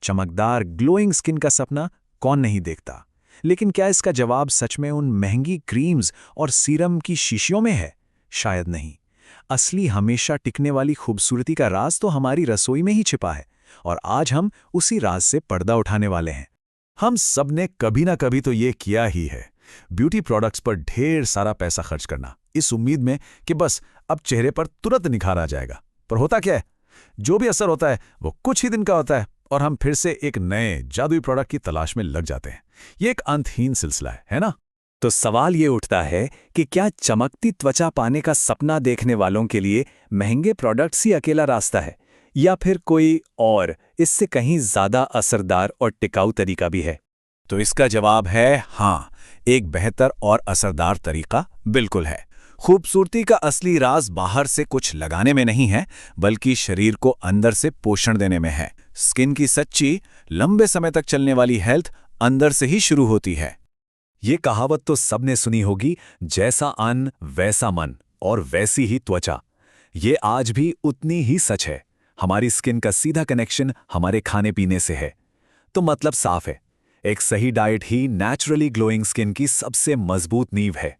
चमकदार glowing skin का सपना कौन नहीं देखता। लेकिन क्या इसका जवाब सच में उन महंगी क्रीम्स और सीरम की शीशियों में है? शायद नहीं। असली हमेशा टिकने वाली खूबसूरती का राज तो हमारी रसोई में ही छिपा है, और आज हम उसी राज से पर्दा उठाने वाले हैं। हम सब ने कभी ना कभी तो ये किया ही है, ब्यूटी प्रोडक्ट्स पर ढेर सारा पैसा खर्च करना, इस उम्मीद में कि बस अब चेहरे पर तुरंत निखार आ जाएगा। पर होता क्या है, जो भी असर होता है वो कुछ ही दिन का होता है और हम फिर से एक नए जादुई प्रोडक्ट की तलाश में लग जाते हैं। ये एक अंतहीन सिलसिला है ना? तो सवाल ये उठता है कि क्या चमकती त्वचा पाने का सपना देखने वालों के लिए महंगे प्रोडक्ट्स ही अकेला रास्ता है, या फिर कोई और इससे कहीं ज्यादा असरदार और टिकाऊ तरीका भी है? तो इसका जवाब है हाँ, एक बेहतर और असरदार तरीका बिल्कुल है। खूबसूरती का असली राज बाहर से कुछ लगाने में नहीं है, बल्कि शरीर को अंदर से पोषण देने में है। स्किन की सच्ची, लंबे समय तक चलने वाली हेल्थ अंदर से ही शुरू होती है। ये कहावत तो सबने सुनी होगी, जैसा अन्न वैसा मन और वैसी ही त्वचा। ये आज भी उतनी ही सच है। हमारी स्किन का सीधा कनेक्शन हमारे खाने पीने से है। तो मतलब साफ है, एक सही डाइट ही नेचुरली ग्लोइंग स्किन की सबसे मजबूत नींव है।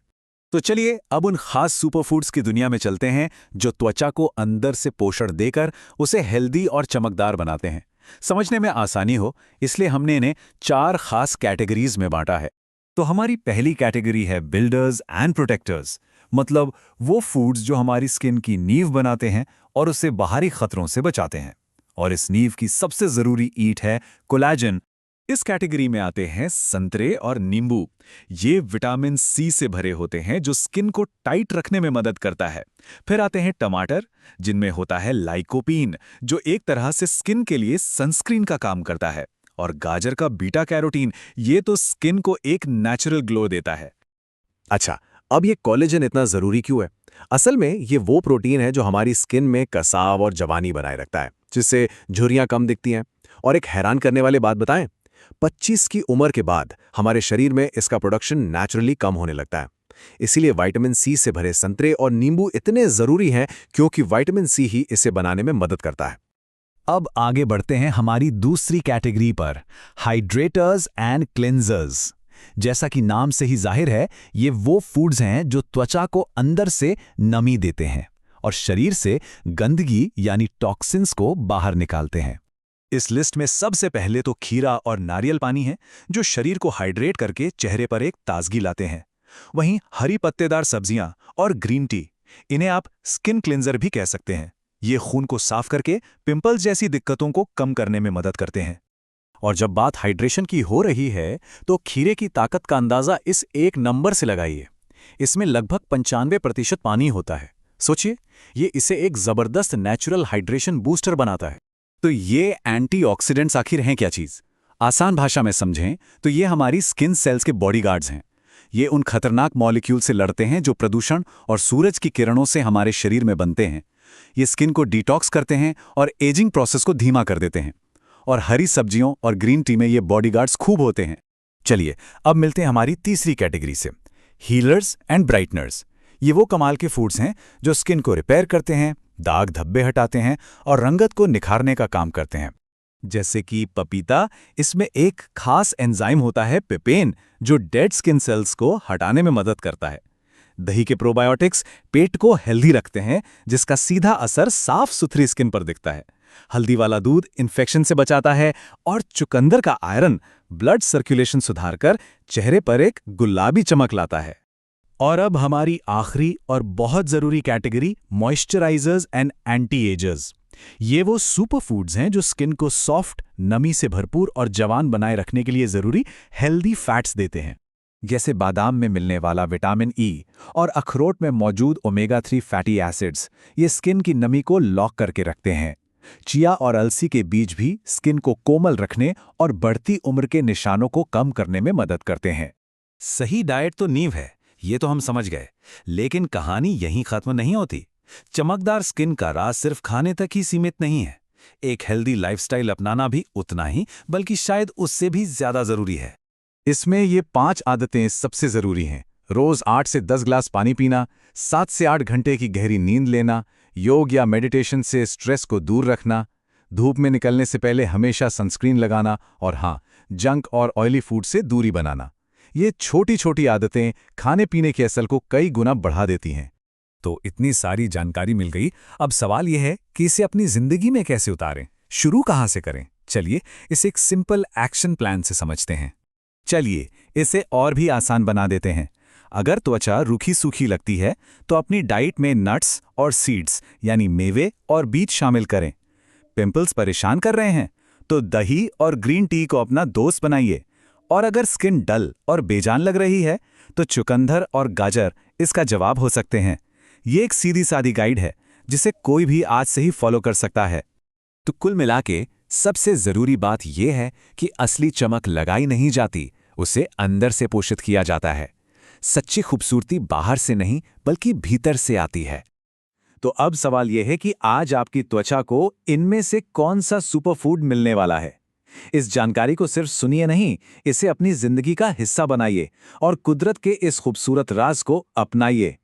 तो चलिए अब उन खास सुपरफूड्स की दुनिया में चलते हैं जो त्वचा को अंदर से पोषण देकर उसे हेल्दी और चमकदार बनाते हैं। समझने में आसानी हो इसलिए हमने इन्हें 4 खास कैटेगरीज में बांटा है। तो हमारी पहली कैटेगरी है बिल्डर्स एंड प्रोटेक्टर्स, मतलब वो फूड्स जो हमारी स्किन की नींव बनाते हैं और उसे बाहरी खतरों से बचाते हैं। और इस नींव की सबसे जरूरी ईंट है कोलेजन। इस कैटेगरी में आते हैं संतरे और नींबू। ये विटामिन सी से भरे होते हैं जो स्किन को टाइट रखने में मदद करता है। फिर आते हैं टमाटर, जिनमें होता है लाइकोपीन, जो एक तरह से स्किन के लिए सनस्क्रीन का काम करता है। और गाजर का बीटा कैरोटीन, ये तो स्किन को एक नेचुरल ग्लो देता है। अच्छा, अब ये कोलेजन इतना जरूरी क्यों है? असल में ये वो प्रोटीन है जो हमारी स्किन में कसाव और जवानी बनाए रखता है, जिससे झुर्रियां कम दिखती हैं। और एक हैरान करने वाली बात बताएं, 25 की उम्र के बाद हमारे शरीर में इसका प्रोडक्शन नेचुरली कम होने लगता है। इसीलिए विटामिन सी से भरे संतरे और नींबू इतने जरूरी हैं, क्योंकि विटामिन सी ही इसे बनाने में मदद करता है। अब आगे बढ़ते हैं हमारी दूसरी कैटेगरी पर, हाइड्रेटर्स एंड क्लेंजर्स। जैसा कि नाम से ही जाहिर है, ये वो फूड्स हैं जो त्वचा को अंदर से नमी देते हैं और शरीर से गंदगी यानी टॉक्सिन्स को बाहर निकालते हैं। इस लिस्ट में सबसे पहले तो खीरा और नारियल पानी है, जो शरीर को हाइड्रेट करके चेहरे पर एक ताजगी लाते हैं। वहीं हरी पत्तेदार सब्जियां और ग्रीन टी, इन्हें आप स्किन क्लिंजर भी कह सकते हैं। ये खून को साफ करके पिंपल्स जैसी दिक्कतों को कम करने में मदद करते हैं। और जब बात हाइड्रेशन की हो रही है, तो खीरे की ताकत का अंदाजा इस एक नंबर से लगाइए। इसमें लगभग 95% पानी होता है। सोचिए, ये इसे एक जबरदस्त नेचुरल हाइड्रेशन बूस्टर बनाता है। तो ये एंटीऑक्सीडेंट्स आखिर हैं क्या चीज? आसान भाषा में समझें तो ये हमारी स्किन सेल्स के बॉडीगार्ड्स हैं। ये उन खतरनाक मॉलिक्यूल से लड़ते हैं जो प्रदूषण और सूरज की किरणों से हमारे शरीर में बनते हैं। ये स्किन को डिटॉक्स करते हैं और एजिंग प्रोसेस को धीमा कर देते हैं। और हरी सब्जियों और ग्रीन टी में ये बॉडीगार्ड्स खूब होते हैं। चलिए अब मिलते हैं हमारी तीसरी कैटेगरी से, हीलर्स एंड ब्राइटनर्स। ये वो कमाल के फूड्स हैं जो स्किन को रिपेयर करते हैं, दाग धब्बे हटाते हैं और रंगत को निखारने का काम करते हैं। जैसे कि पपीता, इसमें एक खास एंजाइम होता है पेपेन, जो डेड स्किन सेल्स को हटाने में मदद करता है। दही के प्रोबायोटिक्स पेट को हेल्दी रखते हैं, जिसका सीधा असर साफ सुथरी स्किन पर दिखता है। हल्दी वाला दूध इन्फेक्शन से बचाता है और चुकंदर का आयरन ब्लड सर्कुलेशन सुधारकर चेहरे पर एक गुलाबी चमक लाता है। और अब हमारी आखिरी और बहुत जरूरी category, moisturisers and anti agers. ये वो सुपर फूड्स हैं जो स्किन को सॉफ्ट, नमी से भरपूर और जवान बनाए रखने के लिए जरूरी हेल्दी फैट्स देते हैं। जैसे बादाम में मिलने वाला विटामिन ई और अखरोट में मौजूद ओमेगा 3 फैटी एसिड्स, ये स्किन की नमी को लॉक करके रखते हैं। चिया और अलसी के बीज भी स्किन को कोमल रखने और बढ़ती उम्र के निशानों को कम करने में मदद करते हैं। सही डाइट तो नींव है, ये तो हम समझ गए, लेकिन कहानी यहीं खत्म नहीं होती। चमकदार स्किन का राज सिर्फ खाने तक ही सीमित नहीं है। एक हेल्दी लाइफस्टाइल अपनाना भी उतना ही, बल्कि शायद उससे भी ज्यादा जरूरी है। इसमें ये 5 आदतें सबसे जरूरी हैं। रोज 8 से 10 ग्लास पानी पीना, 7 से 8 घंटे की गहरी नींद लेना, योग या मेडिटेशन से स्ट्रेस को दूर रखना, धूप में निकलने से पहले हमेशा सनस्क्रीन लगाना और हाँ, जंक और ऑयली फूड से दूरी बनाना। ये छोटी छोटी आदतें खाने पीने के असर को कई गुना बढ़ा देती हैं। तो इतनी सारी जानकारी मिल गई, अब सवाल यह है कि इसे अपनी जिंदगी में कैसे उतारें, शुरू कहाँ से करें। चलिए इसे एक सिंपल एक्शन प्लान से समझते हैं। चलिए इसे और भी आसान बना देते हैं। अगर त्वचा रूखी सूखी लगती है तो अपनी डाइट में नट्स और सीड्स यानी मेवे और बीज शामिल करें। पिंपल्स परेशान कर रहे हैं तो दही और ग्रीन टी को अपना दोस्त बनाइए। और अगर स्किन डल और बेजान लग रही है तो चुकंदर और गाजर इसका जवाब हो सकते हैं। ये एक सीधी सादी गाइड है जिसे कोई भी आज से ही फॉलो कर सकता है। तो कुल मिला के सबसे जरूरी बात यह है कि असली चमक लगाई नहीं जाती, उसे अंदर से पोषित किया जाता है। सच्ची खूबसूरती बाहर से नहीं बल्कि भीतर से आती है। तो अब सवाल यह है कि आज आपकी त्वचा को इनमें से कौन सा सुपरफूड मिलने वाला है। इस जानकारी को सिर्फ सुनिए नहीं, इसे अपनी जिंदगी का हिस्सा बनाइए और कुदरत के इस खूबसूरत राज को अपनाइए।